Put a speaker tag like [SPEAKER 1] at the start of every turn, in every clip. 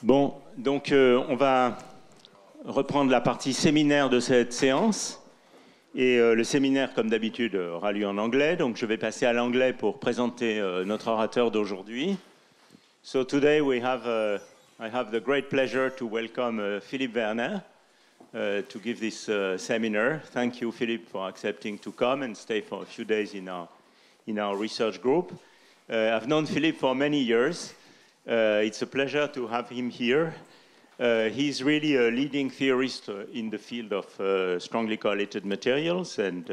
[SPEAKER 1] Bon, donc on va reprendre la partie séminaire de cette séance. Et le séminaire, comme d'habitude, aura lieu en anglais. Donc je vais passer à l'anglais pour présenter notre orateur d'aujourd'hui. So today I have the great pleasure to welcome Philipp Werner to give this seminar. Thank you, Philipp, for accepting to come and stay for a few days in our research group. I've known Philipp for many years. It's a pleasure to have him here. He's really a leading theorist in the field of strongly correlated materials and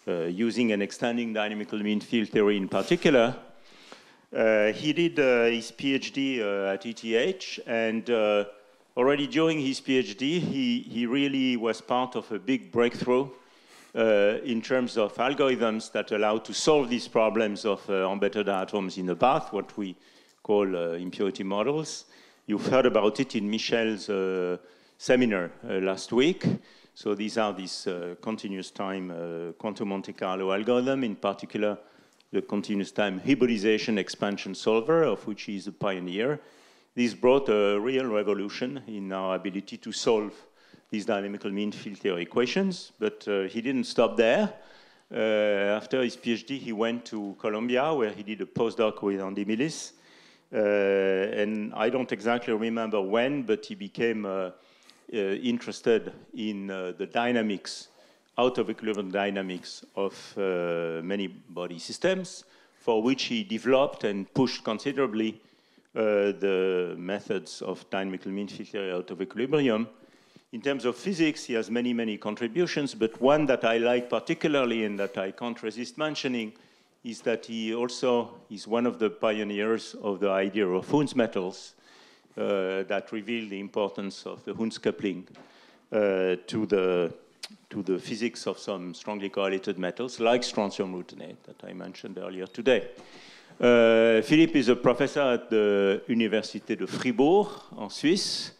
[SPEAKER 1] using and extending dynamical mean field theory in particular. He did his PhD at ETH, and already during his PhD, he really was part of a big breakthrough in terms of algorithms that allow to solve these problems of embedded atoms in a bath, what we call impurity models. You've heard about it in Michel's seminar last week. So these are these continuous time quantum Monte Carlo algorithm, in particular the continuous time hybridization expansion solver, of which he is a pioneer. This brought a real revolution in our ability to solve these dynamical mean field theory equations, but he didn't stop there. After his PhD, he went to Columbia, where he did a postdoc with Andy Millis. And I don't exactly remember when, but he became interested in the dynamics, out of equilibrium dynamics of many body systems, for which he developed and pushed considerably the methods of dynamical mean field theory out of equilibrium. In terms of physics, he has many, many contributions, but one that I like particularly and that I can't resist mentioning is that he also is one of the pioneers of the idea of Hund's metals that reveal the importance of the Hund's coupling to the physics of some strongly correlated metals, like strontium ruthenate that I mentioned earlier today. Philipp is a professor at the université de Fribourg, en Suisse,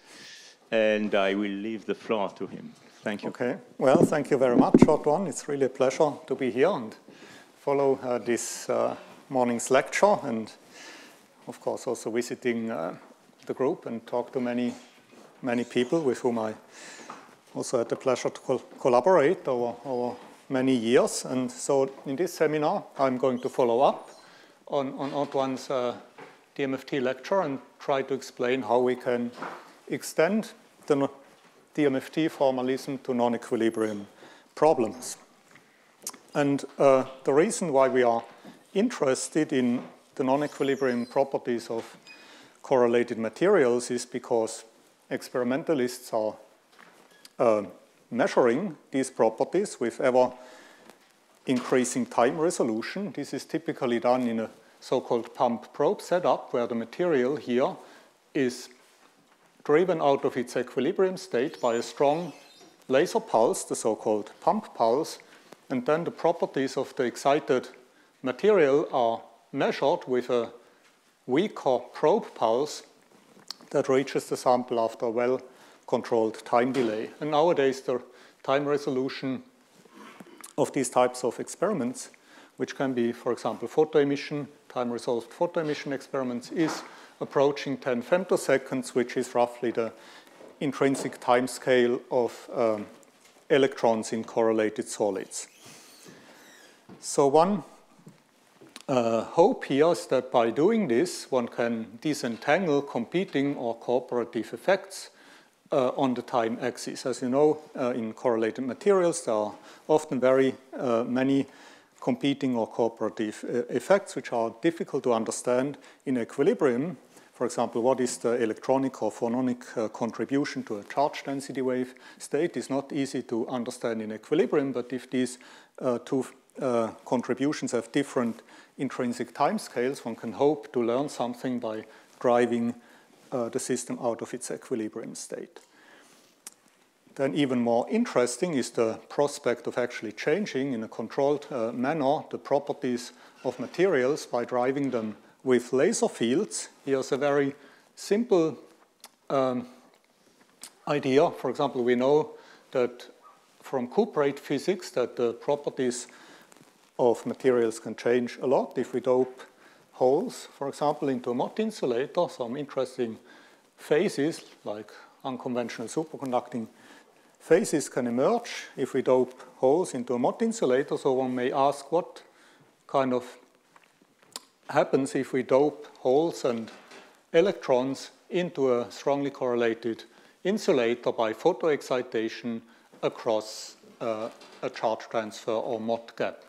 [SPEAKER 1] and I will leave the floor to him. Thank you.
[SPEAKER 2] Okay. Well, thank you very much, Antoine. It's really a pleasure to be here and follow this morning's lecture, and of course also visiting the group and talk to many people with whom I also had the pleasure to collaborate over many years. And so in this seminar, I'm going to follow up on Antoine's DMFT lecture and try to explain how we can extend the DMFT formalism to non-equilibrium problems. And the reason why we are interested in the non-equilibrium properties of correlated materials is because experimentalists are measuring these properties with ever increasing time resolution. This is typically done in a so-called pump probe setup, where the material here is driven out of its equilibrium state by a strong laser pulse, the so-called pump pulse, and then the properties of the excited material are measured with a weaker probe pulse that reaches the sample after a well-controlled time delay. And nowadays, the time resolution of these types of experiments, which can be, for example, photoemission, time-resolved photoemission experiments, is approaching 10 femtoseconds, which is roughly the intrinsic time scale of electrons in correlated solids. So one hope here is that by doing this, one can disentangle competing or cooperative effects on the time axis. As you know, in correlated materials, there are often very many competing or cooperative effects which are difficult to understand in equilibrium. For example, what is the electronic or phononic contribution to a charge density wave state is not easy to understand in equilibrium, but if these two contributions have different intrinsic time scales, one can hope to learn something by driving the system out of its equilibrium state. Then even more interesting is the prospect of actually changing in a controlled manner the properties of materials by driving them with laser fields. Here's a very simple idea. For example, we know that from cuprate physics that the properties of materials can change a lot if we dope holes, for example, into a Mott insulator. Some interesting phases, like unconventional superconducting phases, can emerge if we dope holes into a Mott insulator. So one may ask, what kind of happens if we dope holes and electrons into a strongly correlated insulator by photoexcitation across a charge transfer or Mott gap?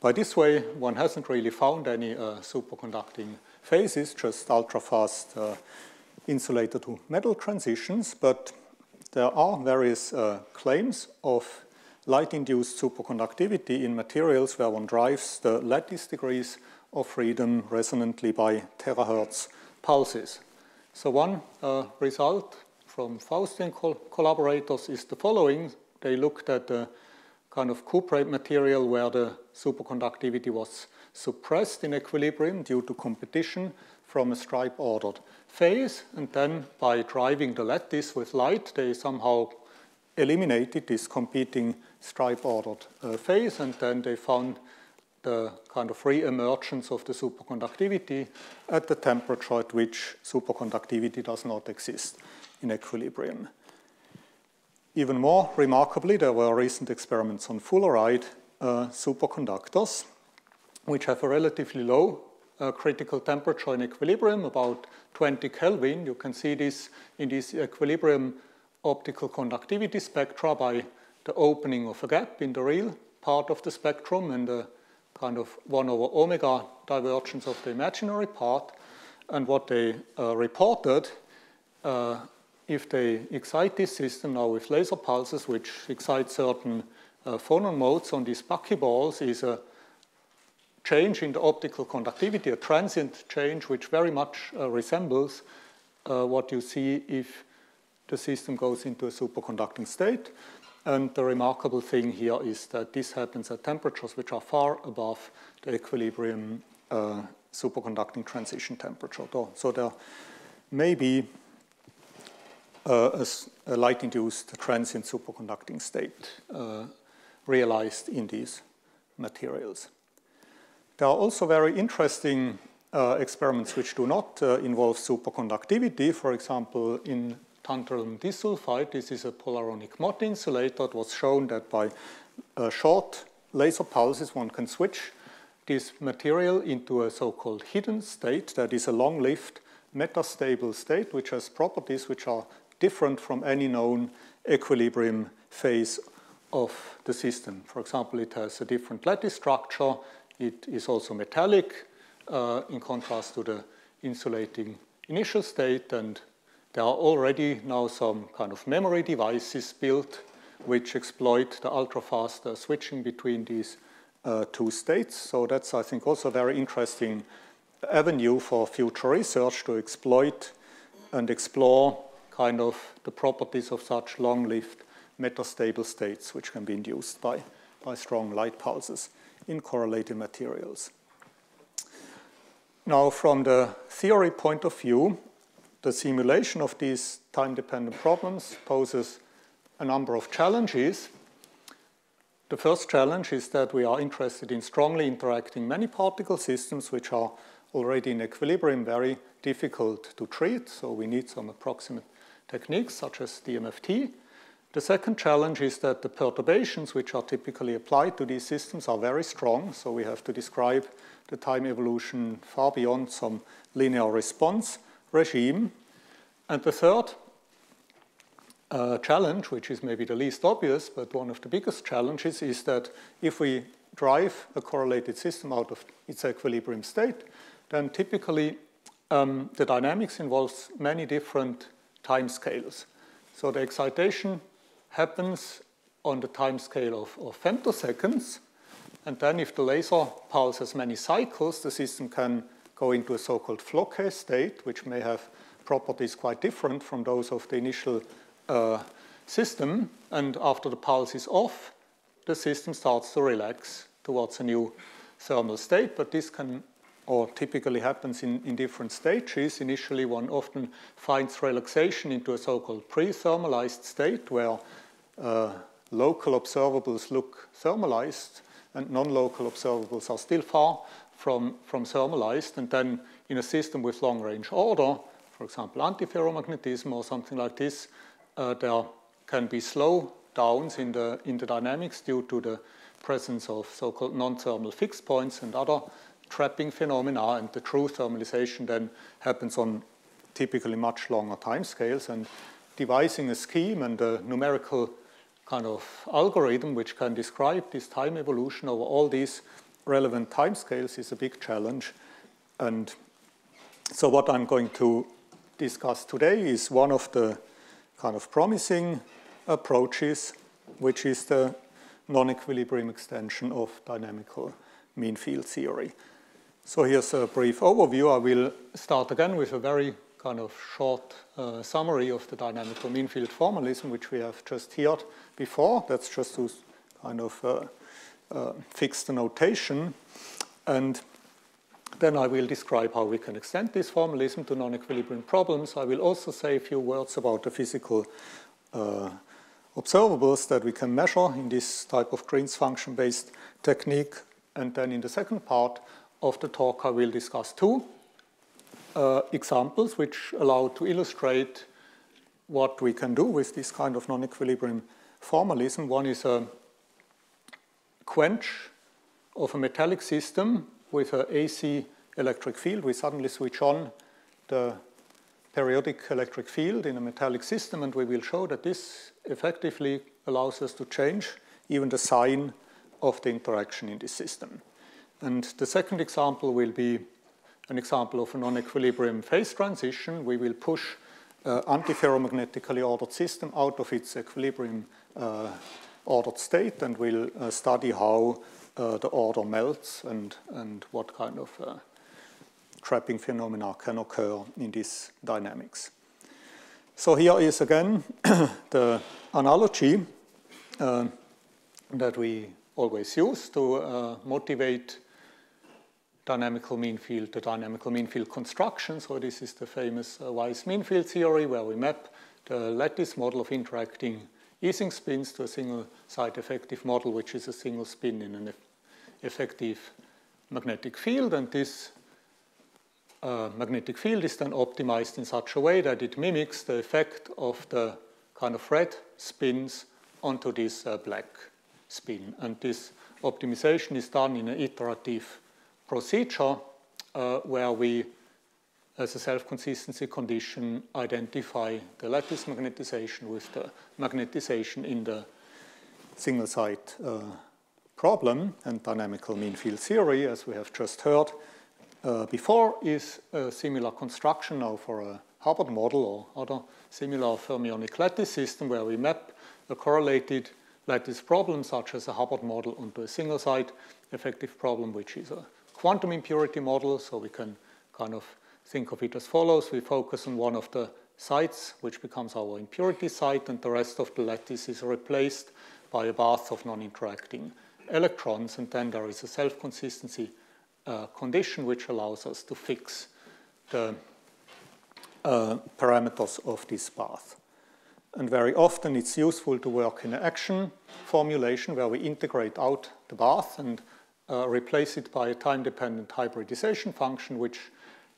[SPEAKER 2] By this way, one hasn't really found any superconducting phases, just ultra-fast insulator to metal transitions, but there are various claims of light-induced superconductivity in materials where one drives the lattice degrees of freedom resonantly by terahertz pulses. So one result from Faustian collaborators is the following. They looked at a kind of cuprate material where the superconductivity was suppressed in equilibrium due to competition from a stripe-ordered phase, and then by driving the lattice with light, they somehow eliminated this competing stripe-ordered phase, and then they found the kind of re-emergence of the superconductivity at the temperature at which superconductivity does not exist in equilibrium. Even more remarkably, there were recent experiments on fulleride superconductors, which have a relatively low critical temperature in equilibrium, about 20 Kelvin. You can see this in this equilibrium optical conductivity spectra by the opening of a gap in the real part of the spectrum and the kind of 1 over omega divergence of the imaginary part. And what they reported, if they excite this system now with laser pulses, which excite certain phonon modes on these buckyballs, is a change in the optical conductivity, a transient change, which very much resembles what you see if the system goes into a superconducting state. And the remarkable thing here is that this happens at temperatures which are far above the equilibrium superconducting transition temperature. So there may be a light-induced transient superconducting state realized in these materials. There are also very interesting experiments which do not involve superconductivity. For example, in tantalum disulfide, this is a polaronic Mott insulator. It was shown that by short laser pulses, one can switch this material into a so-called hidden state, that is a long-lived metastable state, which has properties which are different from any known equilibrium phase of the system. For example, it has a different lattice structure. It is also metallic, in contrast to the insulating initial state, and there are already now some kind of memory devices built which exploit the ultra-fast switching between these two states. So that's, I think, also a very interesting avenue for future research to exploit and explore kind of the properties of such long-lived metastable states which can be induced by strong light pulses in correlated materials. Now, from the theory point of view, the simulation of these time-dependent problems poses a number of challenges. The first challenge is that we are interested in strongly interacting many-particle systems which are already in equilibrium very difficult to treat, so we need some approximate techniques such as DMFT. The second challenge is that the perturbations which are typically applied to these systems are very strong, so we have to describe the time evolution far beyond some linear response regime. And the third challenge, which is maybe the least obvious, but one of the biggest challenges, is that if we drive a correlated system out of its equilibrium state, then typically the dynamics involves many different time scales. So the excitation happens on the time scale of femtoseconds, and then if the laser pulse has many cycles, the system can go into a so-called Floquet state, which may have properties quite different from those of the initial system. And after the pulse is off, the system starts to relax towards a new thermal state, but this can or typically happens in different stages. Initially, one often finds relaxation into a so-called pre-thermalized state where local observables look thermalized and non-local observables are still far from thermalized. And then in a system with long-range order, for example, antiferromagnetism or something like this, there can be slow downs in the dynamics due to the presence of so-called non-thermal fixed points and other trapping phenomena, and the true thermalization then happens on typically much longer timescales. And devising a scheme and a numerical kind of algorithm which can describe this time evolution over all these relevant timescales is a big challenge. And so what I'm going to discuss today is one of the kind of promising approaches, which is the non-equilibrium extension of dynamical mean field theory. So here's a brief overview. I will start again with a very kind of short summary of the dynamical mean field formalism, which we have just heard before. That's just to kind of fix the notation. And then I will describe how we can extend this formalism to non-equilibrium problems. I will also say a few words about the physical observables that we can measure in this type of Green's function-based technique. And then in the second part of the talk, I will discuss two examples which allow to illustrate what we can do with this kind of non-equilibrium formalism. One is a quench of a metallic system with an AC electric field. We suddenly switch on the periodic electric field in a metallic system, and we will show that this effectively allows us to change even the sign of the interaction in this system. And the second example will be an example of a non-equilibrium phase transition. We will push antiferromagnetically ordered system out of its equilibrium ordered state, and we'll study how the order melts and what kind of trapping phenomena can occur in this dynamics. So here is again the analogy that we always use to motivate dynamical mean field, the dynamical mean field construction. So this is the famous Weiss mean field theory, where we map the lattice model of interacting Ising spins to a single site effective model, which is a single spin in an effective magnetic field. And this magnetic field is then optimized in such a way that it mimics the effect of the kind of red spins onto this black spin. And this optimization is done in an iterative procedure where we, as a self-consistency condition, identify the lattice magnetization with the magnetization in the single site problem. And dynamical mean field theory, as we have just heard before, is a similar construction now for a Hubbard model or other similar fermionic lattice system, where we map a correlated lattice problem such as a Hubbard model onto a single site effective problem, which is a quantum impurity model. So we can kind of think of it as follows. We focus on one of the sites, which becomes our impurity site, and the rest of the lattice is replaced by a bath of non-interacting electrons. And then there is a self-consistency condition which allows us to fix the parameters of this bath. And very often it's useful to work in an action formulation where we integrate out the bath and replace it by a time-dependent hybridization function, which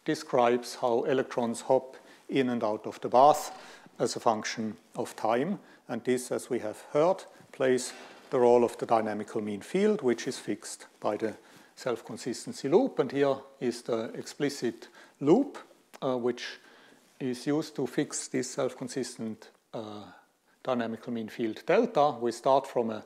[SPEAKER 2] describes how electrons hop in and out of the bath as a function of time. And this, as we have heard, plays the role of the dynamical mean field, which is fixed by the self-consistency loop. And here is the explicit loop, which is used to fix this self-consistent dynamical mean field delta. We start from a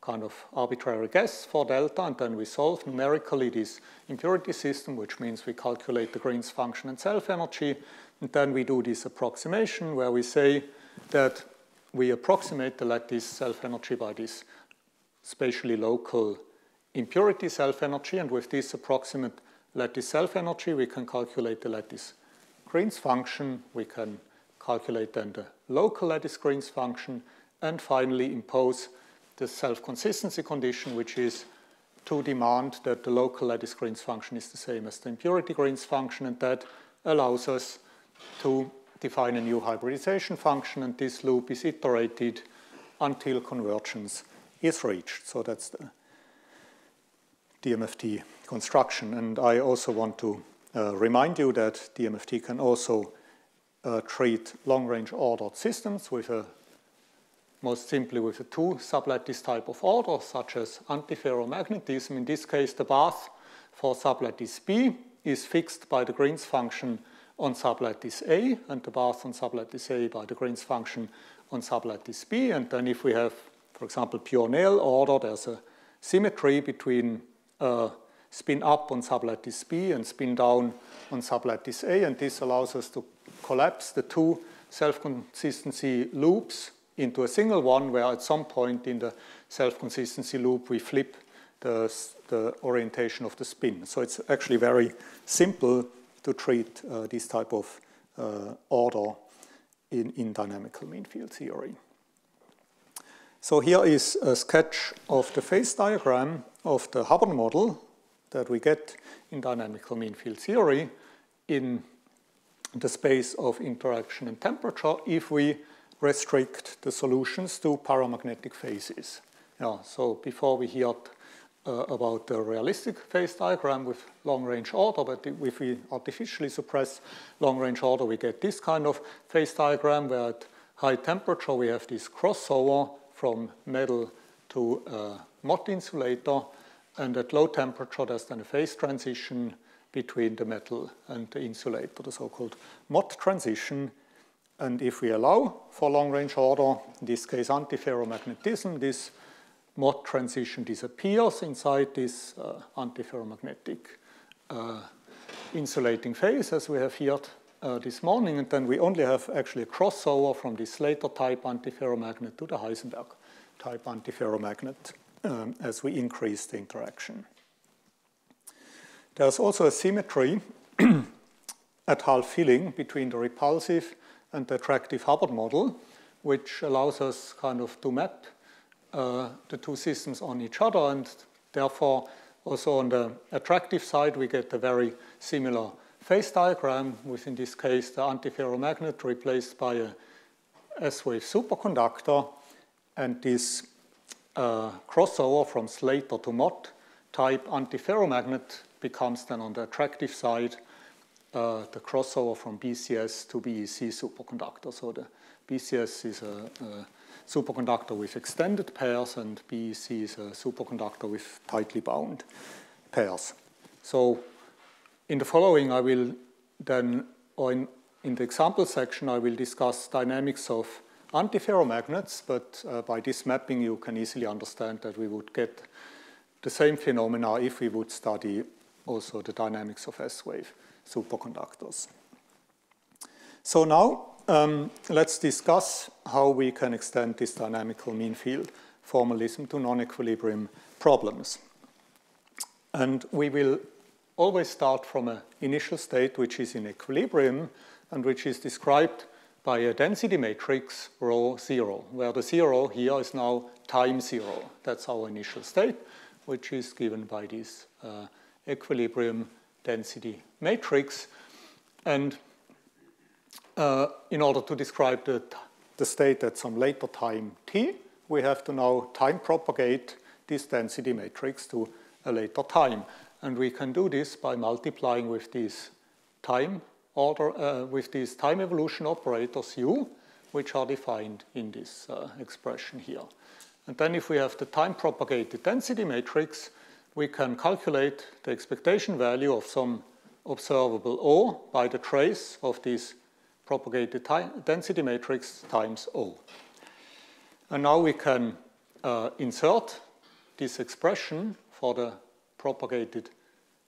[SPEAKER 2] kind of arbitrary guess for delta, and then we solve numerically this impurity system, which means we calculate the Green's function and self-energy. And then we do this approximation where we say that we approximate the lattice self-energy by this spatially local impurity self-energy. And with this approximate lattice self-energy, we can calculate the lattice Green's function. We can calculate then the local lattice Green's function, and finally impose the self-consistency condition, which is to demand that the local lattice Green's function is the same as the impurity Green's function, and that allows us to define a new hybridization function, and this loop is iterated until convergence is reached. So that's the DMFT construction. And I also want to remind you that DMFT can also treat long-range ordered systems with most simply with a two sublattice type of order, such as antiferromagnetism. In this case, the path for sublattice B is fixed by the Green's function on sublattice A, and the path on sublattice A by the Green's function on sublattice B. And then if we have, for example, pure Néel order, there's a symmetry between spin up on sublattice B and spin down on sublattice A, and this allows us to collapse the two self-consistency loops into a single one, where at some point in the self-consistency loop we flip the orientation of the spin. So it's actually very simple to treat this type of order in dynamical mean field theory. So here is a sketch of the phase diagram of the Hubbard model that we get in dynamical mean field theory in the space of interaction and temperature if we restrict the solutions to paramagnetic phases. Yeah, so before we heard about the realistic phase diagram with long-range order, but if we artificially suppress long-range order, we get this kind of phase diagram where at high temperature we have this crossover from metal to Mott insulator, and at low temperature there's then a phase transition between the metal and the insulator, the so-called Mott transition. And if we allow for long-range order, in this case antiferromagnetism, this Mott transition disappears inside this antiferromagnetic insulating phase, as we have heard this morning, and then we only have actually a crossover from the Slater-type antiferromagnet to the Heisenberg-type antiferromagnet as we increase the interaction. There's also a symmetry at half filling between the repulsive and the attractive Hubbard model, which allows us kind of to map the two systems on each other, and therefore also on the attractive side we get a very similar phase diagram with, in this case, the antiferromagnet replaced by a S-wave superconductor, and this crossover from Slater to Mott type antiferromagnet becomes then on the attractive side the crossover from BCS to BEC superconductor. So the BCS is a superconductor with extended pairs, and BEC is a superconductor with tightly bound pairs. So in the following, I will then, or in the example section, I will discuss dynamics of antiferromagnets, but by this mapping you can easily understand that we would get the same phenomena if we would study also the dynamics of S-wave superconductors. So now let's discuss how we can extend this dynamical mean field formalism to non-equilibrium problems. And we will always start from an initial state which is in equilibrium and which is described by a density matrix rho 0, where the 0 here is now time 0. That's our initial state, which is given by this equilibrium density matrix. And in order to describe the state at some later time t, we have to now time propagate this density matrix to a later time. And we can do this by multiplying with these time evolution operators u, which are defined in this expression here. And then if we have the time propagated density matrix, we can calculate the expectation value of some observable O by the trace of this propagated density matrix times O. And now we can insert this expression for the propagated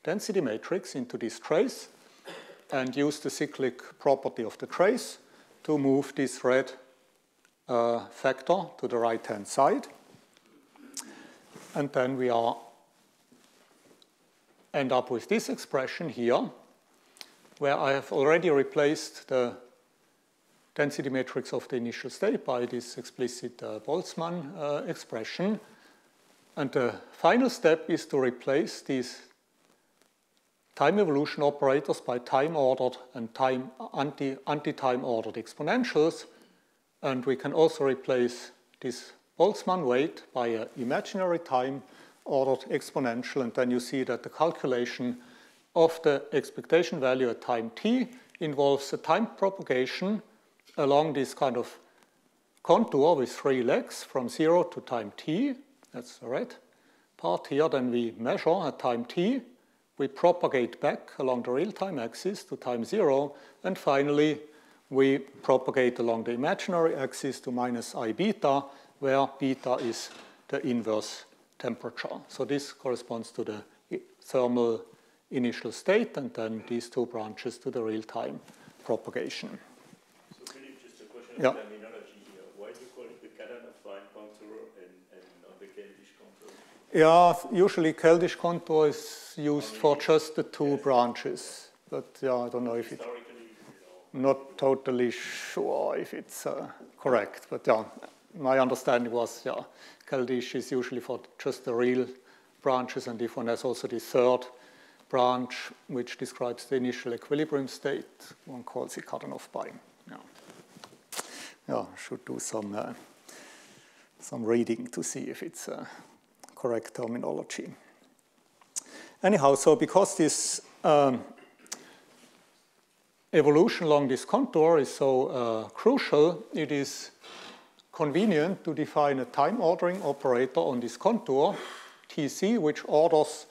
[SPEAKER 2] density matrix into this trace and use the cyclic property of the trace to move this red factor to the right-hand side. And then we end up with this expression here, where I have already replaced the density matrix of the initial state by this explicit Boltzmann expression. And the final step is to replace these time evolution operators by time-ordered and anti-time ordered exponentials. And we can also replace this Boltzmann weight by an imaginary time-ordered exponential. And then you see that the calculation of the expectation value at time t involves a time propagation along this kind of contour with 3 legs from 0 to time t. That's the red part here. Then we measure at time t. We propagate back along the real-time axis to time 0. And finally, we propagate along the imaginary axis to minus I beta, where beta is the inverse temperature. So this corresponds to the thermal initial state, and then these 2 branches to the real-time propagation.
[SPEAKER 1] So Philipp, just a question
[SPEAKER 2] Yeah.
[SPEAKER 1] of terminology here. Why do you call it the Cadana-Fine contour and not the Keldysh contour?
[SPEAKER 2] Yeah, usually Keldysh contour is used for just the 2 branches. But yeah, I don't know if it's not totally sure if it's correct. But yeah, my understanding was, yeah, Keldysh is usually for just the real branches, and if one has also the 3rd branch, which describes the initial equilibrium state, one calls it Cadana-Fine. Yeah. Yeah, should do some reading to see if it's correct terminology. Anyhow, so because this evolution along this contour is so crucial, it is convenient to define a time ordering operator on this contour, Tc, which orders,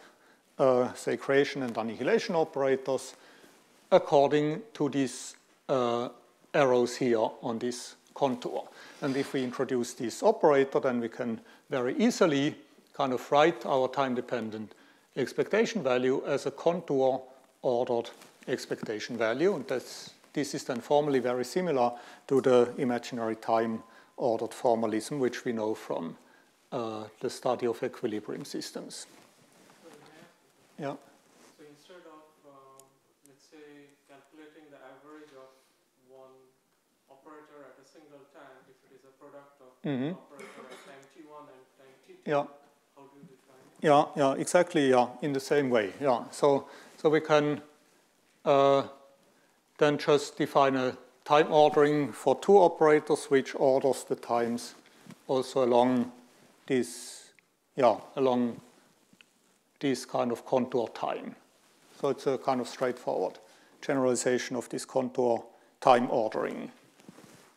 [SPEAKER 2] say, creation and annihilation operators according to these arrows here on this contour. And if we introduce this operator, then we can very easily kind of write our time-dependent expectation value as a contour-ordered expectation value. And this is then formally very similar to the imaginary time-ordered formalism, which we know from the study of equilibrium systems. Yeah.
[SPEAKER 3] So instead of, let's say, calculating the average of one operator at a single time, if it is a product of operator at time t1 and time t2,
[SPEAKER 2] yeah.
[SPEAKER 3] How do you define it?
[SPEAKER 2] Yeah, exactly, yeah, in the same way, yeah. So we can then just define a time ordering for 2 operators, which orders the times also along this, along this kind of contour time. So it's a kind of straightforward generalization of this contour time ordering.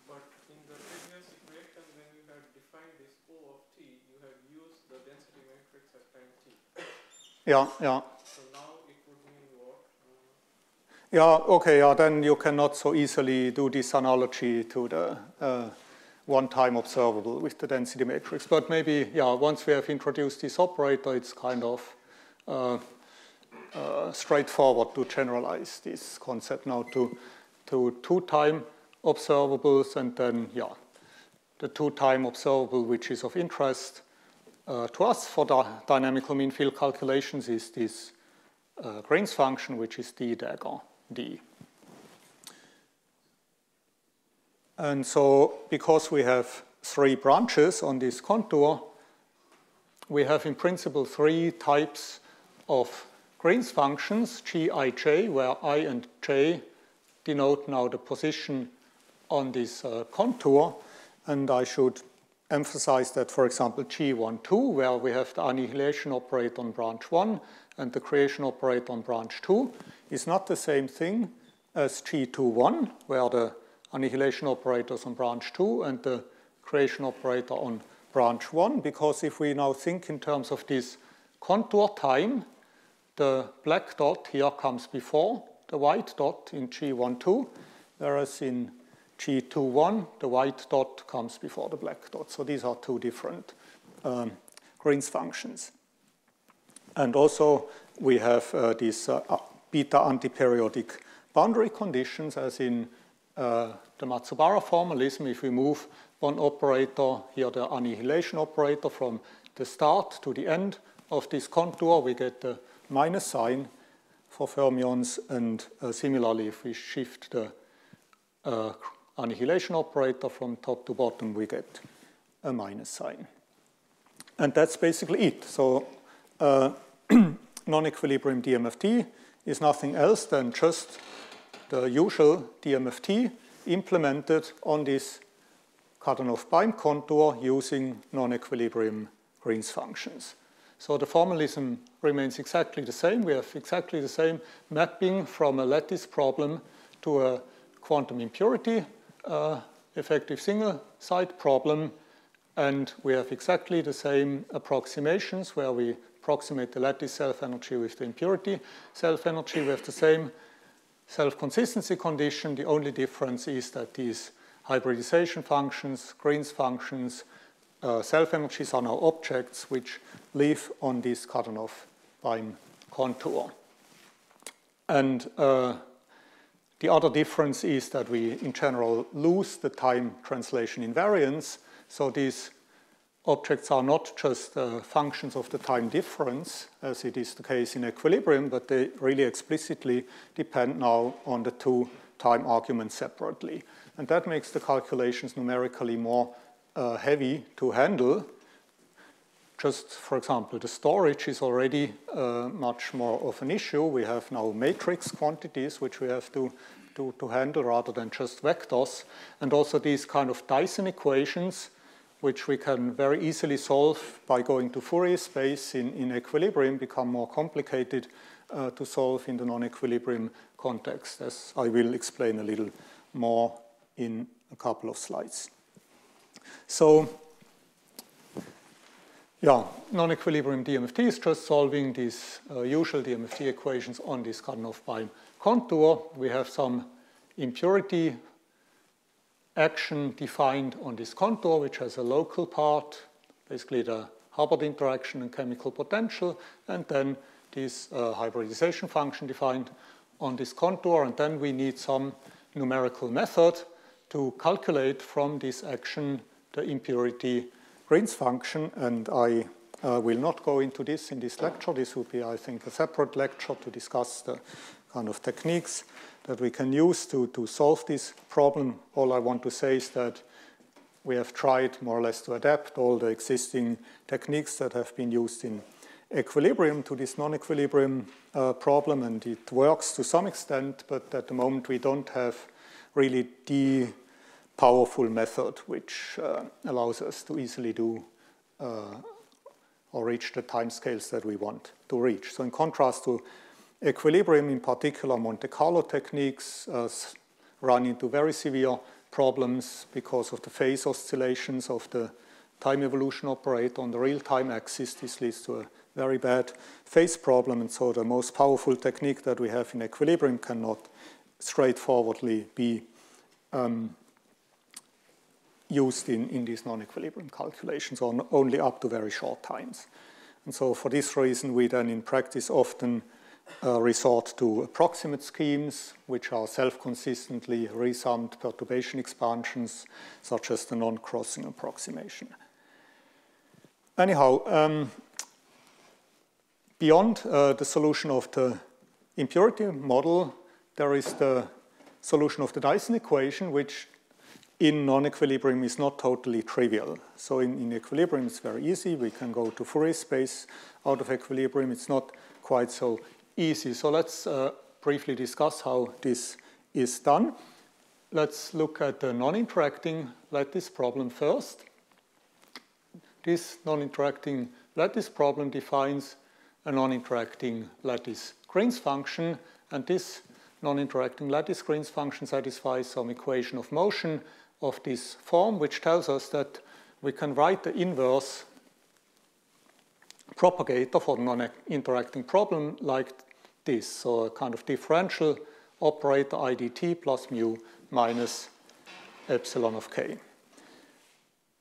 [SPEAKER 3] But in the previous equation, when you had defined this O of t, you had used the density matrix at time t.
[SPEAKER 2] Yeah.
[SPEAKER 3] So now it would mean what?
[SPEAKER 2] Yeah, okay, yeah, then you cannot so easily do this analogy to the one-time observable with the density matrix. But maybe, yeah, once we have introduced this operator, it's kind of straightforward to generalize this concept now to 2-time observables, and then, yeah, the 2-time observable which is of interest to us for the dynamical mean field calculations is this Green's function, which is d dagger d. And so because we have 3 branches on this contour, we have in principle 3 types of Green's functions, g, I, j, where I and j denote now the position on this contour. And I should emphasize that, for example, g1, 2, where we have the annihilation operator on branch 1 and the creation operator on branch 2, is not the same thing as g2, 1, where the annihilation operators on branch 2 and the creation operator on branch 1, because if we now think in terms of this contour time, the black dot here comes before the white dot in g1, 2, whereas in g2, 1, the white dot comes before the black dot. So these are 2 different Green's functions. And also we have these beta antiperiodic boundary conditions, as in the Matsubara formalism. If we move one operator, here the annihilation operator, from the start to the end of this contour, we get the minus sign for fermions, and similarly, if we shift the annihilation operator from top to bottom, we get a minus sign. And that's basically it. So non-equilibrium DMFT is nothing else than just the usual DMFT implemented on this Kadanoff-Beim contour using non-equilibrium Green's functions. So the formalism remains exactly the same. We have exactly the same mapping from a lattice problem to a quantum impurity effective single site problem, and we have exactly the same approximations where we approximate the lattice self-energy with the impurity self-energy. We have the same self-consistency condition. The only difference is that these hybridization functions, Green's functions, self-energies are now objects which live on this Kadanoff-Beim contour. And the other difference is that we, in general, lose the time translation invariance. So these objects are not just functions of the time difference, as it is the case in equilibrium, but they really explicitly depend now on the two time arguments separately. And that makes the calculations numerically more heavy to handle. Just, for example, the storage is already much more of an issue. We have now matrix quantities which we have to handle rather than just vectors. And also these kind of Dyson equations, which we can very easily solve by going to Fourier space in equilibrium, become more complicated to solve in the non-equilibrium context, as I will explain a little more in a couple of slides. So, yeah, non-equilibrium DMFT is just solving these usual DMFT equations on this Kadanoff-Beim contour. We have some impurity action defined on this contour, which has a local part, basically the Hubbard interaction and chemical potential, and then this hybridization function defined on this contour. And then we need some numerical method to calculate from this action the impurity Green's function. And I will not go into this in this lecture. This would be, I think, a separate lecture to discuss the kind of techniques that we can use to solve this problem. All I want to say is that we have tried more or less to adapt all the existing techniques that have been used in equilibrium to this non-equilibrium problem, and it works to some extent, but at the moment we don't have really the powerful method which allows us to easily do or reach the timescales that we want to reach. So in contrast to equilibrium, in particular Monte Carlo techniques run into very severe problems because of the phase oscillations of the time evolution operator on the real-time axis. This leads to a very bad phase problem, and so the most powerful technique that we have in equilibrium cannot straightforwardly be used in these non-equilibrium calculations, or only up to very short times. And so for this reason, we then in practice often resort to approximate schemes, which are self-consistently resummed perturbation expansions, such as the non-crossing approximation. Anyhow, beyond the solution of the impurity model, there is the solution of the Dyson equation, which in non-equilibrium is not totally trivial. So in equilibrium, it's very easy. We can go to Fourier space out of equilibrium. It's not quite so easy. So let's briefly discuss how this is done. Let's look at the non-interacting lattice problem first. This non-interacting lattice problem defines a non-interacting lattice Green's function, and this non-interacting lattice Green's function satisfies some equation of motion of this form, which tells us that we can write the inverse propagator for the non-interacting problem like this. So a kind of differential operator IDT plus mu minus epsilon of k.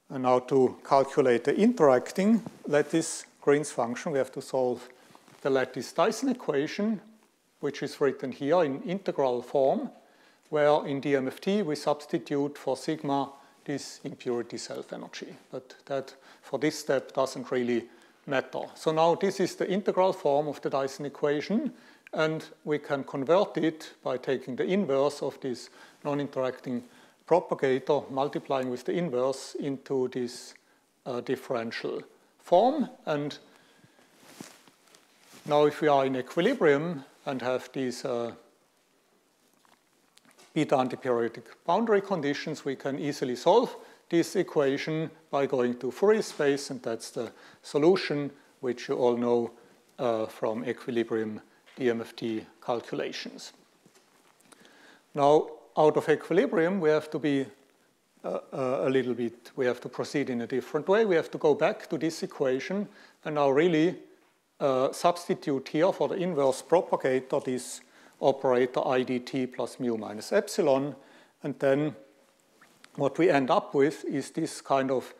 [SPEAKER 2] And now to calculate the interacting lattice Green's function, we have to solve the lattice Dyson equation, which is written here in integral form, where in DMFT we substitute for sigma this impurity self-energy. But that, for this step, doesn't really matter. So now this is the integral form of the Dyson equation, and we can convert it by taking the inverse of this non-interacting propagator, multiplying with the inverse into this differential form. And now if we are in equilibrium and have these beta antiperiodic boundary conditions, we can easily solve this equation by going to Fourier space, and that's the solution which you all know from equilibrium DMFT calculations. Now, out of equilibrium, we have to be we have to proceed in a different way. We have to go back to this equation and now really substitute here for the inverse propagator this operator IDT plus mu minus epsilon. And then what we end up with is this kind of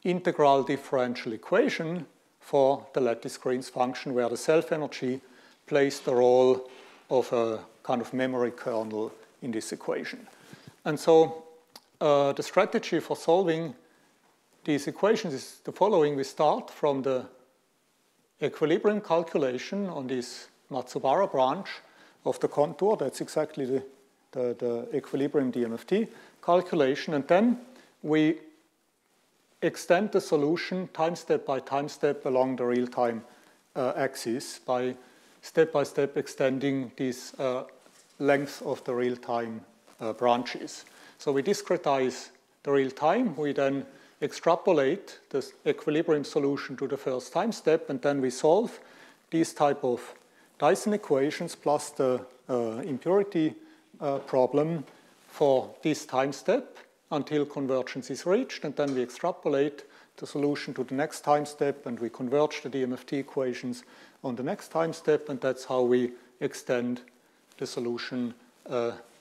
[SPEAKER 2] integral differential equation for the lattice-Green's function where the self-energy plays the role of a kind of memory kernel in this equation. And so the strategy for solving these equations is the following. We start from the equilibrium calculation on this Matsubara branch of the contour. That's exactly the equilibrium DMFT calculation. And then we extend the solution time step by time step along the real-time axis by step extending this length of the real-time branches. So we discretize the real time. We then extrapolate the equilibrium solution to the first time step, and then we solve these type of Dyson equations plus the impurity problem for this time step until convergence is reached, and then we extrapolate the solution to the next time step, and we converge the DMFT equations on the next time step, and that's how we extend the solution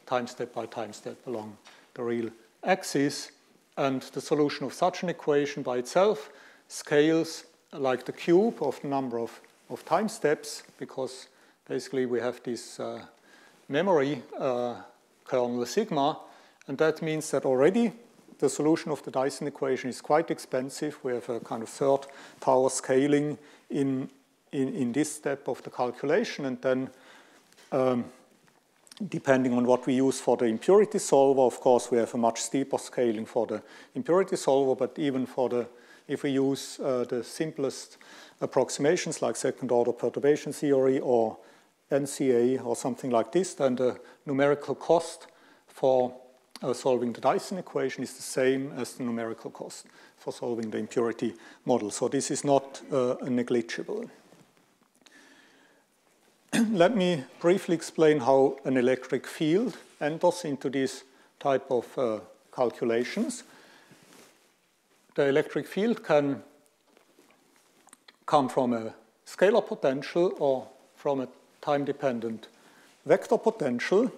[SPEAKER 2] time step by time step along the real axis. And the solution of such an equation by itself scales like the cube of the number of time steps, because basically we have this memory kernel sigma, and that means that already the solution of the Dyson equation is quite expensive. We have a kind of third power scaling in this step of the calculation, and then depending on what we use for the impurity solver, of course, we have a much steeper scaling for the impurity solver, but even for if we use the simplest approximations like second-order perturbation theory or NCA or something like this, then the numerical cost for solving the Dyson equation is the same as the numerical cost for solving the impurity model. So this is not negligible. Let me briefly explain how an electric field enters into this type of calculations. The electric field can come from a scalar potential or from a time-dependent vector potential.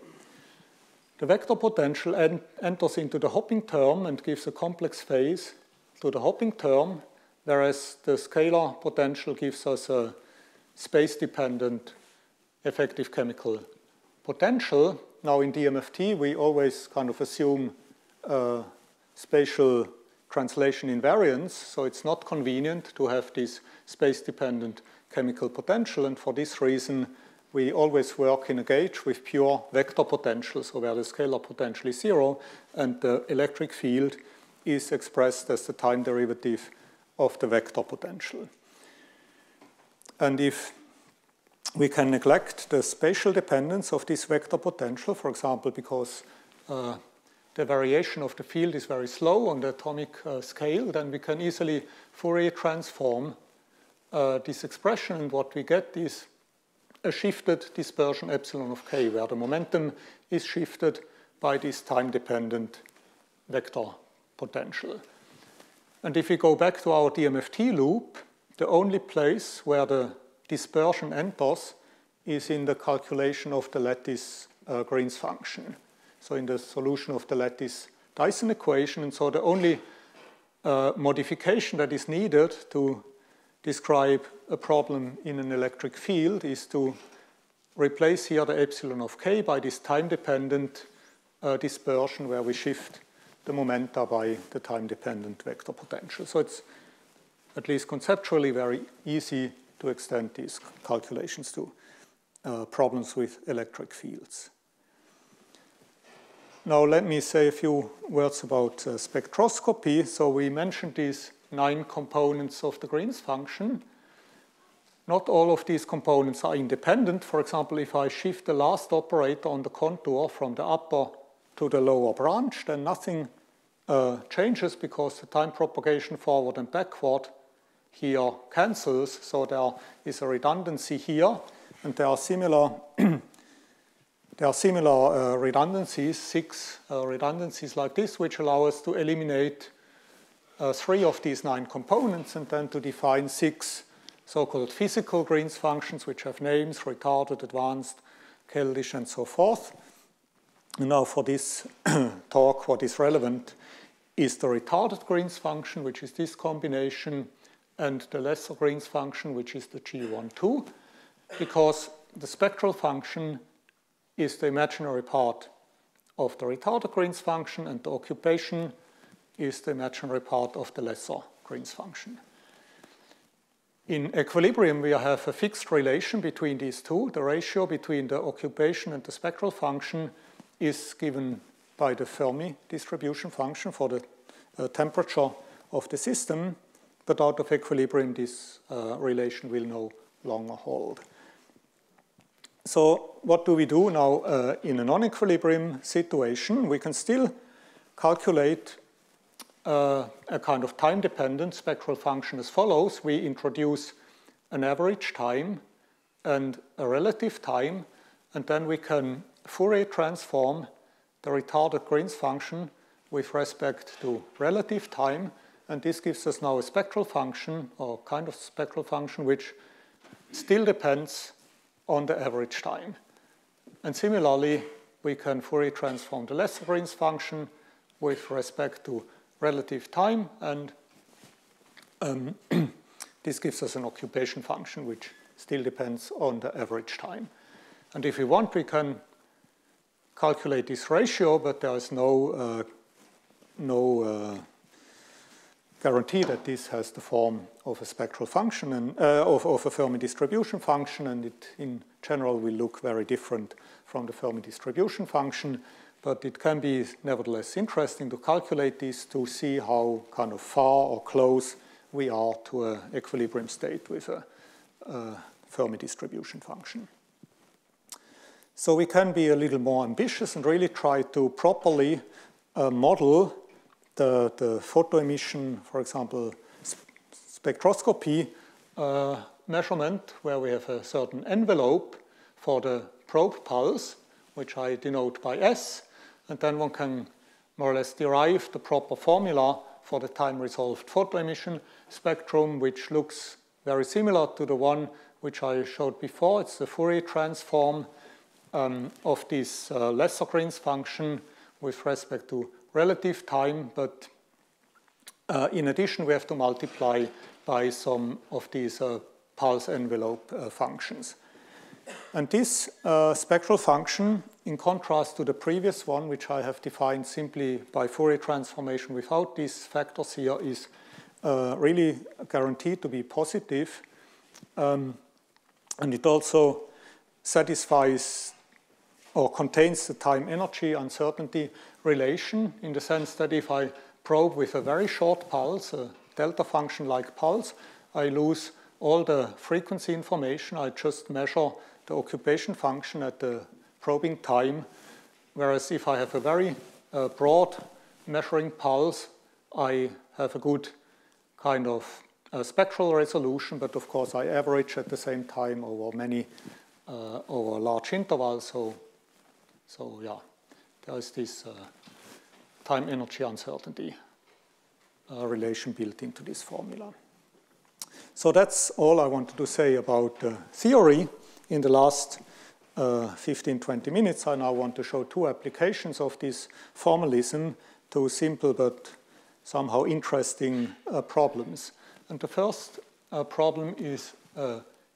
[SPEAKER 2] The vector potential enters into the hopping term and gives a complex phase to the hopping term, whereas the scalar potential gives us a space-dependent effective chemical potential. Now in DMFT, we always kind of assume spatial translation invariance, so it's not convenient to have this space-dependent chemical potential, and for this reason, we always work in a gauge with pure vector potential, so where the scalar potential is 0, and the electric field is expressed as the time derivative of the vector potential. And if we can neglect the spatial dependence of this vector potential, for example, because the variation of the field is very slow on the atomic scale, then we can easily Fourier transform this expression, and what we get is a shifted dispersion epsilon of k, where the momentum is shifted by this time-dependent vector potential. And if we go back to our DMFT loop, the only place where the dispersion enters is in the calculation of the lattice Green's function. So in the solution of the lattice Dyson equation, and so the only modification that is needed to describe a problem in an electric field is to replace here the epsilon of k by this time-dependent dispersion where we shift the momenta by the time-dependent vector potential. So it's at least conceptually very easy to extend these calculations to problems with electric fields. Now let me say a few words about spectroscopy. So we mentioned these 9 components of the Green's function. Not all of these components are independent. For example, if I shift the last operator on the contour from the upper to the lower branch, then nothing changes because the time propagation forward and backward here cancels. So there is a redundancy here, and there are similar there are similar redundancies, 6 redundancies like this, which allow us to eliminate 3 of these 9 components and then to define 6 so-called physical Green's functions, which have names, retarded, advanced, Keltish, and so forth. And now for this talk, what is relevant is the retarded Green's function, which is this combination, and the lesser Green's function, which is the G12, because the spectral function is the imaginary part of the retarded Green's function, and the occupation is the imaginary part of the lesser Green's function. In equilibrium, we have a fixed relation between these two. The ratio between the occupation and the spectral function is given by the Fermi distribution function for the temperature of the system, but out of equilibrium, this relation will no longer hold. So what do we do now in a non-equilibrium situation? We can still calculate a kind of time-dependent spectral function as follows. We introduce an average time and a relative time, and then we can Fourier transform the retarded Green's function with respect to relative time, and this gives us now a spectral function, or kind of spectral function, which still depends on the average time. And similarly, we can Fourier transform the lesser Green's function with respect to relative time, and this gives us an occupation function, which still depends on the average time. And if we want, we can calculate this ratio, but there is no guarantee that this has the form of a spectral function and of a Fermi distribution function, and it in general will look very different from the Fermi distribution function, but it can be nevertheless interesting to calculate this to see how kind of far or close we are to an equilibrium state with a Fermi distribution function. So we can be a little more ambitious and really try to properly model the photo emission, for example, spectroscopy measurement, where we have a certain envelope for the probe pulse, which I denote by S, and then one can more or less derive the proper formula for the time-resolved photo emission spectrum, which looks very similar to the one which I showed before. It's the Fourier transform of this lesser Green's function with respect to relative time, but in addition, we have to multiply by some of these pulse envelope functions. And this spectral function, in contrast to the previous one, which I have defined simply by Fourier transformation without these factors here, is really guaranteed to be positive. And it also satisfies or contains the time-energy uncertainty relation, in the sense that if I probe with a very short pulse, a delta function-like pulse, I lose all the frequency information. I just measure the occupation function at the probing time, whereas if I have a very broad measuring pulse, I have a good kind of spectral resolution, but of course I average at the same time over over a large interval. So yeah, there is this time-energy uncertainty relation built into this formula. So that's all I wanted to say about theory. In the last 15-20 minutes, I now want to show 2 applications of this formalism to simple but somehow interesting problems. And the first problem is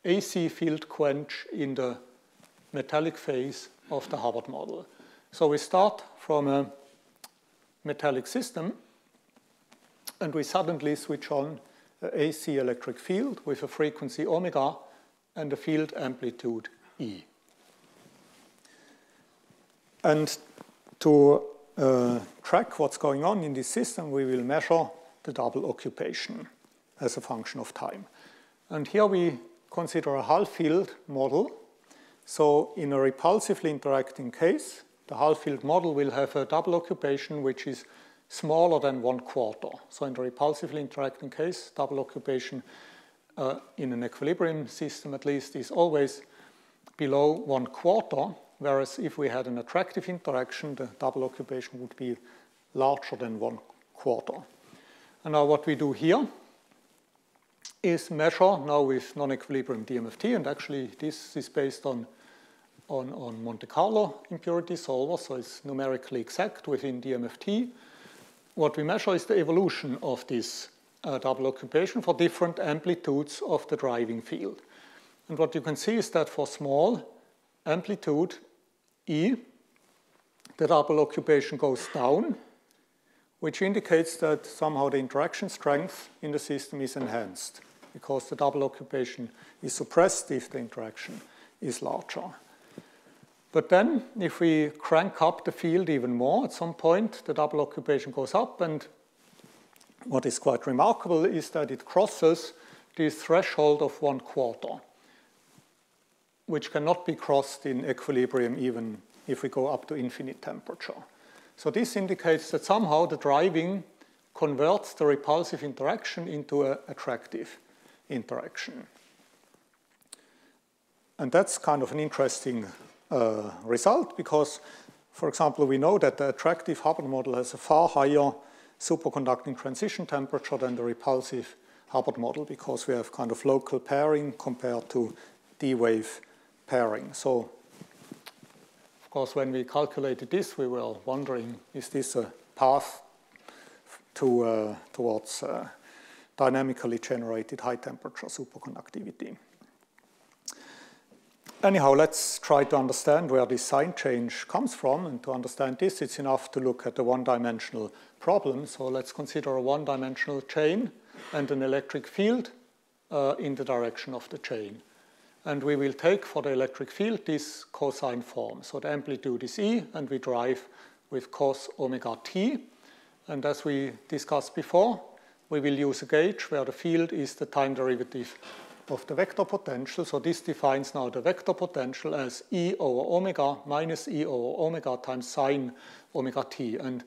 [SPEAKER 2] AC field quench in the metallic phase of the Hubbard model. So we start from a metallic system, and we suddenly switch on an AC electric field with a frequency omega and a field amplitude E. And to track what's going on in this system, we will measure the double occupation as a function of time. And here we consider a Hall-field model. So in a repulsively interacting case, the Hall-field model will have a double occupation which is smaller than 1/4. So in the repulsively interacting case, double occupation in an equilibrium system at least is always below 1/4. whereas if we had an attractive interaction, the double occupation would be larger than 1/4. And now what we do here is measure now with non-equilibrium DMFT, and actually this is based on Monte Carlo impurity solver, so it's numerically exact within DMFT. What we measure is the evolution of this double occupation for different amplitudes of the driving field. And what you can see is that for small amplitude E, the double occupation goes down, which indicates that somehow the interaction strength in the system is enhanced because the double occupation is suppressed if the interaction is larger. But then, if we crank up the field even more, at some point, the double occupation goes up, and what is quite remarkable is that it crosses this threshold of 1/4, which cannot be crossed in equilibrium even if we go up to infinite temperature. So this indicates that somehow the driving converts the repulsive interaction into an attractive interaction. And that's kind of an interesting result because, for example, we know that the attractive Hubbard model has a far higher superconducting transition temperature than the repulsive Hubbard model because we have kind of local pairing compared to D-wave pairing. So, of course, when we calculated this, we were wondering, is this a path towards dynamically generated high-temperature superconductivity? Anyhow, let's try to understand where this sign change comes from. And to understand this, it's enough to look at a one-dimensional problem. So let's consider a one-dimensional chain and an electric field in the direction of the chain. And we will take for the electric field this cosine form. So the amplitude is E, and we drive with cos omega t. And as we discussed before, we will use a gauge where the field is the time derivative of the vector potential. So this defines now the vector potential as E over omega minus E over omega times sine omega t. And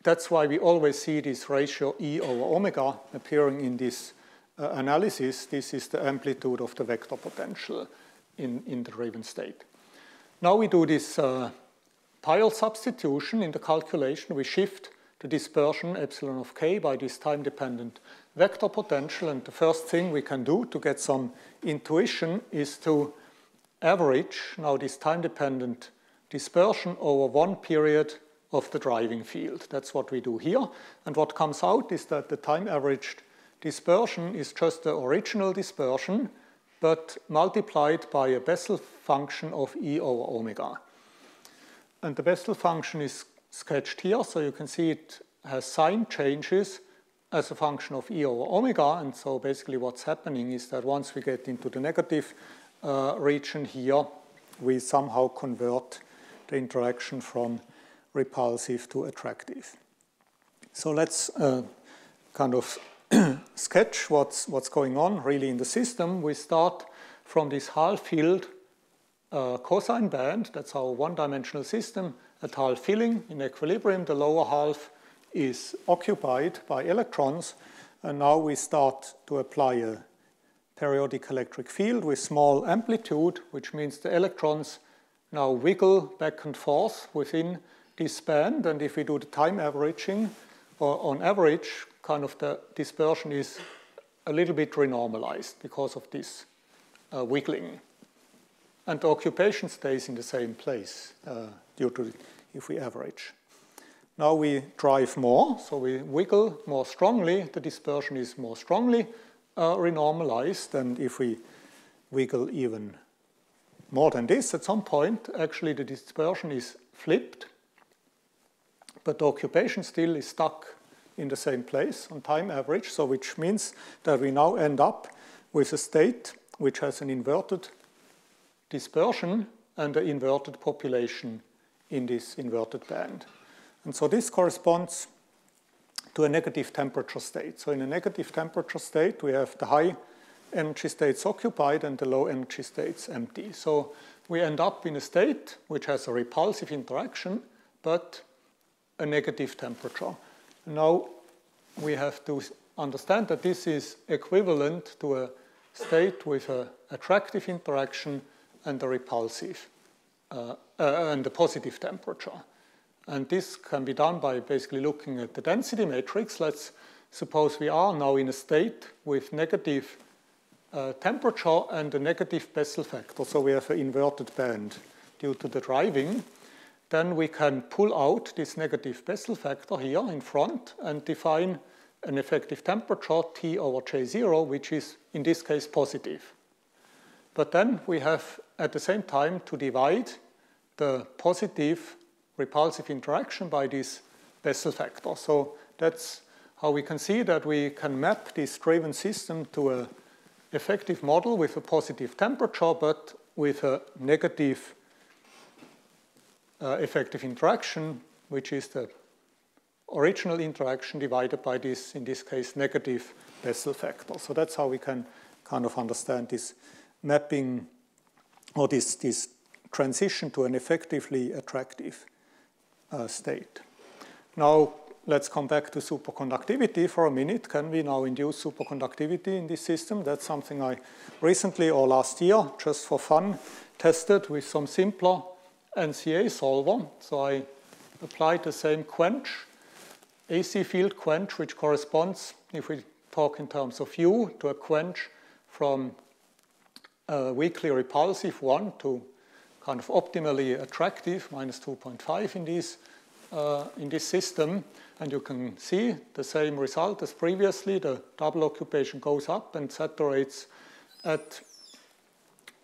[SPEAKER 2] that's why we always see this ratio E over omega appearing in this analysis. This is the amplitude of the vector potential in the driven state. Now we do this Pyle substitution in the calculation. We shift the dispersion epsilon of k by this time-dependent vector potential. And the first thing we can do to get some intuition is to average now this time-dependent dispersion over one period of the driving field. That's what we do here. And what comes out is that the time-averaged dispersion is just the original dispersion, but multiplied by a Bessel function of E over omega. And the Bessel function is sketched here, so you can see it has sign changes as a function of E over omega. And so basically what's happening is that once we get into the negative region here, we somehow convert the interaction from repulsive to attractive. So let's kind of sketch what's going on really in the system. We start from this half-filled cosine band. That's our one-dimensional system at half filling in equilibrium. The lower half is occupied by electrons, and now we start to apply a periodic electric field with small amplitude, which means the electrons now wiggle back and forth within this band. And if we do the time averaging, or on average, kind of the dispersion is a little bit renormalized because of this wiggling. And the occupation stays in the same place due to if we average. Now we drive more, so we wiggle more strongly. The dispersion is more strongly renormalized. And if we wiggle even more than this, at some point, actually the dispersion is flipped, but the occupation still is stuck in the same place on time average, so which means that we now end up with a state which has an inverted dispersion and an inverted population in this inverted band. And so this corresponds to a negative temperature state. So in a negative temperature state, we have the high energy states occupied and the low energy states empty. So we end up in a state which has a repulsive interaction, but a negative temperature. Now we have to understand that this is equivalent to a state with an attractive interaction and a repulsive and the positive temperature. And this can be done by basically looking at the density matrix. Let's suppose we are now in a state with negative temperature and a negative Bessel factor. So we have an inverted band due to the driving. Then we can pull out this negative Bessel factor here in front and define an effective temperature T over J0, which is in this case positive. But then we have at the same time to divide the positive repulsive interaction by this Bessel factor. So that's how we can see that we can map this driven system to an effective model with a positive temperature, but with a negative effective interaction, which is the original interaction divided by this, in this case, negative Bessel factor. So that's how we can kind of understand this mapping or this transition to an effectively attractive state. Now, let's come back to superconductivity for a minute. Can we now induce superconductivity in this system? That's something I recently or last year, just for fun, tested with some simpler NCA solver. So I applied the same quench, AC field quench, which corresponds, if we talk in terms of U, to a quench from a weakly repulsive 1 to kind of optimally attractive, minus 2.5 in this system. And you can see the same result as previously. The double occupation goes up and saturates at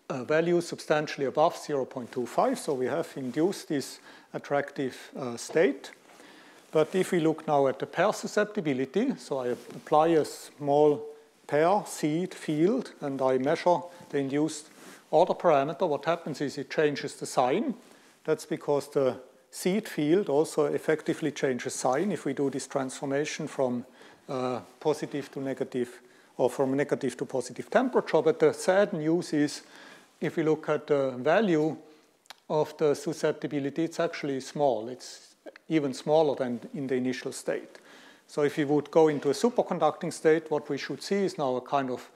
[SPEAKER 2] a value substantially above 0.25. So we have induced this attractive state. But if we look now at the pair susceptibility, so I apply a small pair seed field and I measure the induced order parameter, what happens is it changes the sign. That's because the seed field also effectively changes sign if we do this transformation from positive to negative, or from negative to positive temperature. But the sad news is, if we look at the value of the susceptibility, it's actually small. It's even smaller than in the initial state. So if we would go into a superconducting state, what we should see is now a kind of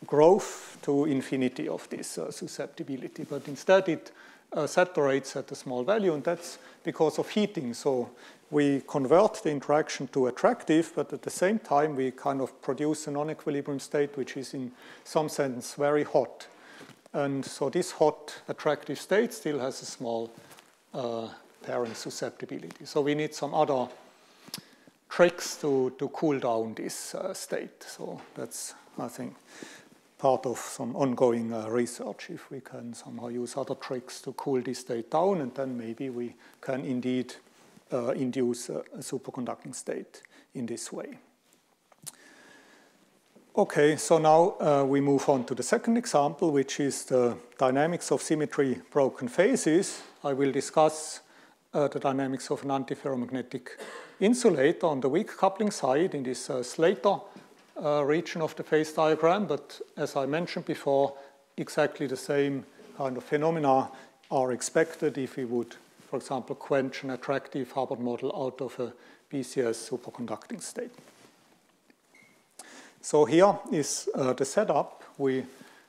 [SPEAKER 2] growth to infinity of this susceptibility. But instead it saturates at a small value, and that's because of heating. So we convert the interaction to attractive, but at the same time we kind of produce a non-equilibrium state which is in some sense very hot. And so this hot attractive state still has a small pairing susceptibility. So we need some other tricks to cool down this state. So that's, I think, part of some ongoing research, if we can somehow use other tricks to cool this state down, and then maybe we can indeed induce a superconducting state in this way. Okay, so now we move on to the second example, which is the dynamics of symmetry broken phases. I will discuss the dynamics of an antiferromagnetic insulator on the weak coupling side in this Slater region of the phase diagram, but as I mentioned before, exactly the same kind of phenomena are expected if we would, for example, quench an attractive Hubbard model out of a BCS superconducting state. So here is the setup. We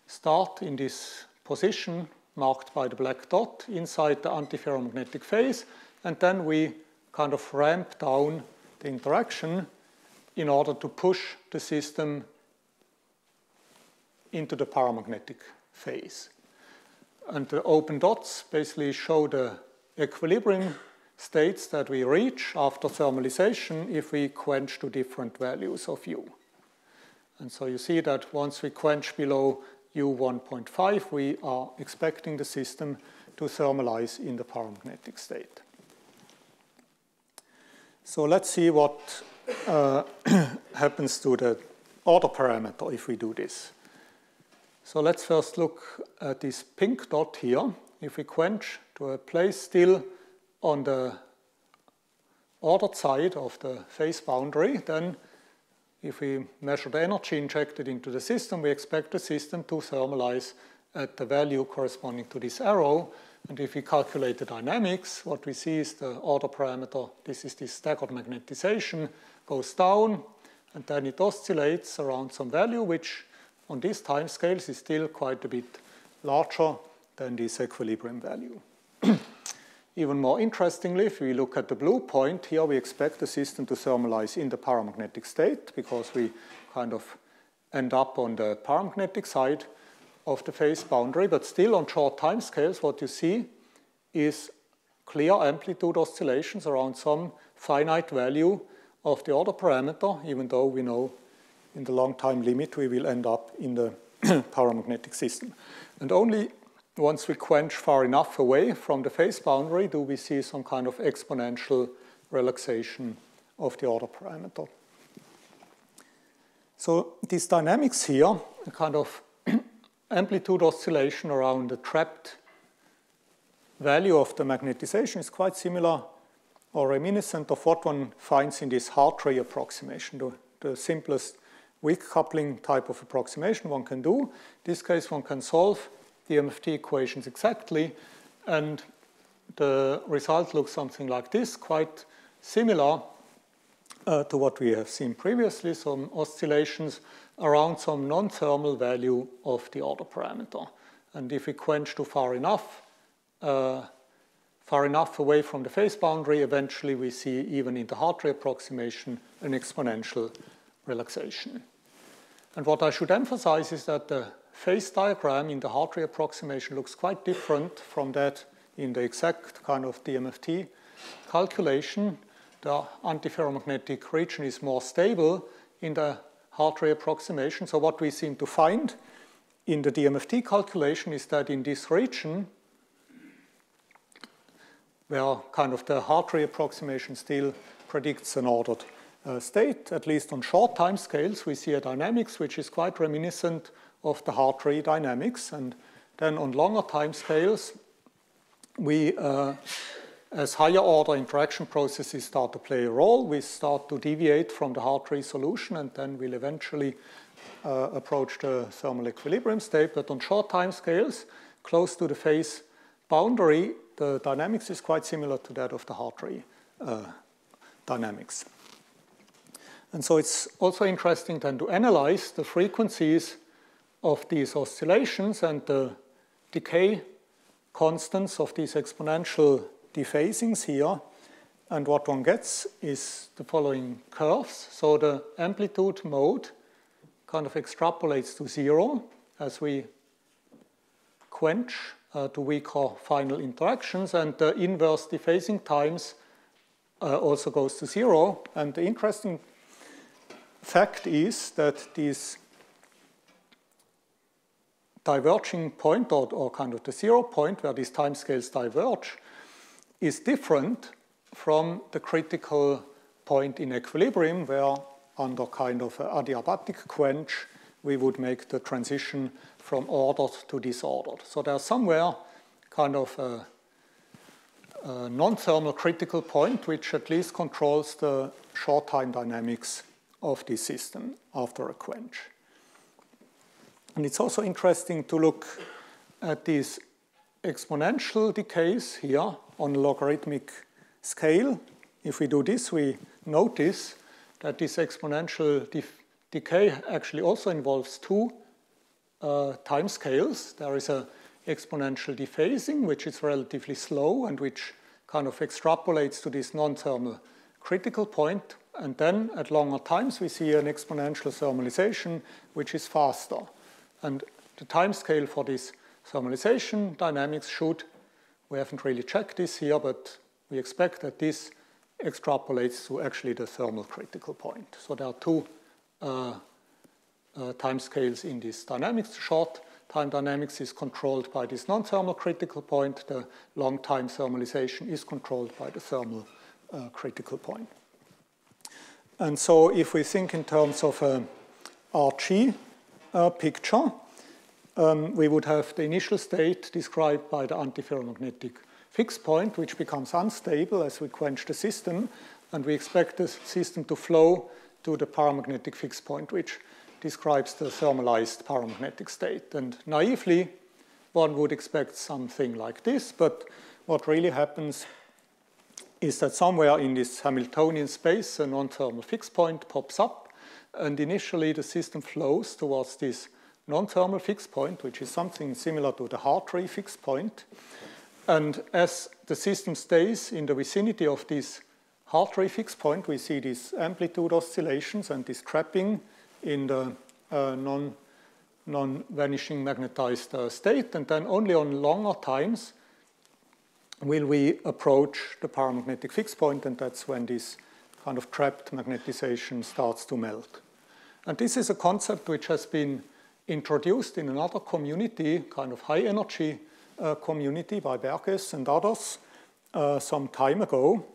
[SPEAKER 2] start in this position marked by the black dot inside the antiferromagnetic phase, and then we kind of ramp down the interaction in order to push the system into the paramagnetic phase. And the open dots basically show the equilibrium states that we reach after thermalization if we quench to different values of U. And so you see that once we quench below U1.5, we are expecting the system to thermalize in the paramagnetic state. So let's see what happens to the order parameter if we do this. So let's first look at this pink dot here. If we quench to a place still on the ordered side of the phase boundary, then if we measure the energy injected into the system, we expect the system to thermalize at the value corresponding to this arrow. And if we calculate the dynamics, what we see is the order parameter, this is this staggered magnetization, goes down, and then it oscillates around some value, which on these time scales is still quite a bit larger than this equilibrium value. Even more interestingly, if we look at the blue point here, we expect the system to thermalize in the paramagnetic state because we kind of end up on the paramagnetic side of the phase boundary. But still on short time scales, what you see is clear amplitude oscillations around some finite value of the order parameter, even though we know in the long time limit we will end up in the paramagnetic system. And only once we quench far enough away from the phase boundary do we see some kind of exponential relaxation of the order parameter. So these dynamics here, a kind of amplitude oscillation around the trapped value of the magnetization, is quite similar or reminiscent of what one finds in this Hartree approximation, the simplest weak coupling type of approximation one can do. In this case, one can solve the MFT equations exactly, and the result looks something like this, quite similar to what we have seen previously, some oscillations around some non-thermal value of the order parameter. And if we quench to far enough away from the phase boundary, eventually we see, even in the Hartree approximation, an exponential relaxation. And what I should emphasize is that the phase diagram in the Hartree approximation looks quite different from that in the exact kind of DMFT calculation. The antiferromagnetic region is more stable in the Hartree approximation. So what we seem to find in the DMFT calculation is that in this region, where kind of the Hartree approximation still predicts an ordered state, at least on short time scales, we see a dynamics which is quite reminiscent of the Hartree dynamics. And then on longer time scales, we, as higher order interaction processes start to play a role, we start to deviate from the Hartree solution, and then we'll eventually approach the thermal equilibrium state. But on short time scales, close to the phase boundary, the dynamics is quite similar to that of the Hartree dynamics. And so it's also interesting then to analyze the frequencies of these oscillations and the decay constants of these exponential dephasings here. And what one gets is the following curves. So the amplitude mode kind of extrapolates to 0 as we quench to weaker final interactions, and the inverse dephasing times also goes to 0. And the interesting fact is that these diverging point, or kind of the 0 point where these timescales diverge, is different from the critical point in equilibrium, where under kind of adiabatic quench we would make the transition from ordered to disordered. So there's somewhere kind of a non-thermal critical point which at least controls the short time dynamics of this system after a quench. And it's also interesting to look at these exponential decays here on a logarithmic scale. If we do this, we notice that this exponential decay actually also involves two time scales. There is an exponential dephasing, which is relatively slow and which kind of extrapolates to this non-thermal critical point. And then at longer times, we see an exponential thermalization, which is faster. And the time scale for this thermalization dynamics should, we haven't really checked this here, but we expect that this extrapolates to actually the thermal critical point. So there are two time scales in this dynamics. Short time dynamics is controlled by this non-thermal critical point. The long time thermalization is controlled by the thermal critical point. And so if we think in terms of a RG picture, we would have the initial state described by the antiferromagnetic fixed point, which becomes unstable as we quench the system, and we expect the system to flow to the paramagnetic fixed point, which describes the thermalized paramagnetic state. And naively, one would expect something like this, but what really happens is that somewhere in this Hamiltonian space, a non-thermal fixed point pops up, and initially the system flows towards this non-thermal fixed point, which is something similar to the Hartree fixed point. And as the system stays in the vicinity of this Hartree fixed point, we see these amplitude oscillations and this trapping in the non-vanishing magnetized state. And then only on longer times will we approach the paramagnetic fixed point, and that's when this kind of trapped magnetization starts to melt. And this is a concept which has been introduced in another community, kind of high energy community by Berges and others some time ago.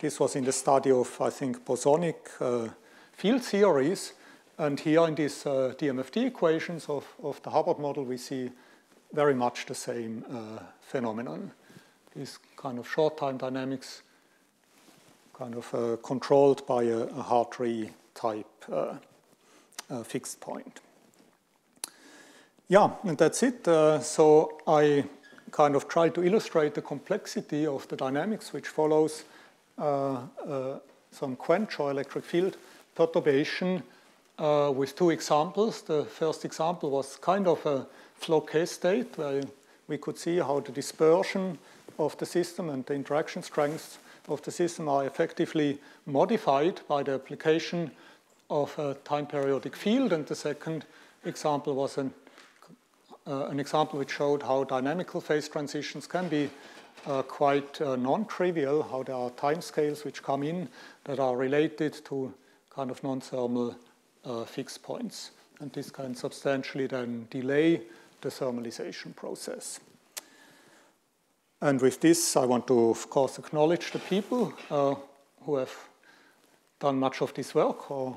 [SPEAKER 2] This was in the study of, I think, bosonic field theories. And here in these DMFT equations of the Hubbard model, we see very much the same phenomenon. This kind of short-time dynamics kind of controlled by a Hartree type fixed point. Yeah, and that's it. So I kind of try to illustrate the complexity of the dynamics, which follows some quench or electric field perturbation with two examples. The first example was kind of a flow case state, where we could see how the dispersion of the system and the interaction strengths of the system are effectively modified by the application of a time periodic field. And the second example was an example which showed how dynamical phase transitions can be quite non-trivial, how there are time scales which come in that are related to kind of non-thermal fixed points. And this can substantially then delay the thermalization process. And with this, I want to, of course, acknowledge the people who have done much of this work, or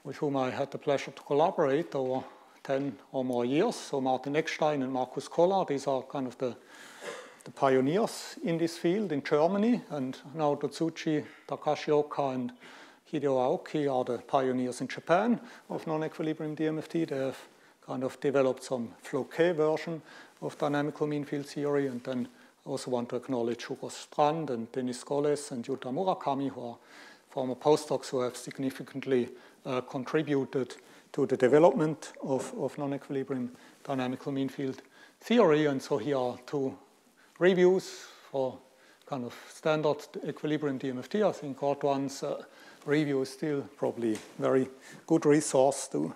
[SPEAKER 2] with whom I had the pleasure to collaborate over 10 or more years. So Martin Eckstein and Markus Koller, these are kind of the pioneers in this field in Germany. And now Totsuchi, Takashi Oka, and Hideo Aoki are the pioneers in Japan of non-equilibrium DMFT. They have kind of developed some flow-K version of dynamical mean field theory. And then I also want to acknowledge Hugo Strand and Denis Goles and Yuta Murakami, who are former postdocs who have significantly contributed to the development of non-equilibrium dynamical mean field theory. And so here are two reviews for kind of standard equilibrium DMFT. I think Antoine's review is still probably a very good resource to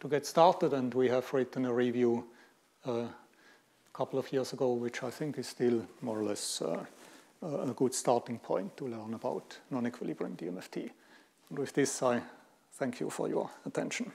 [SPEAKER 2] get started. And we have written a review a couple of years ago, which I think is still more or less a good starting point to learn about non-equilibrium DMFT. And with this, I thank you for your attention.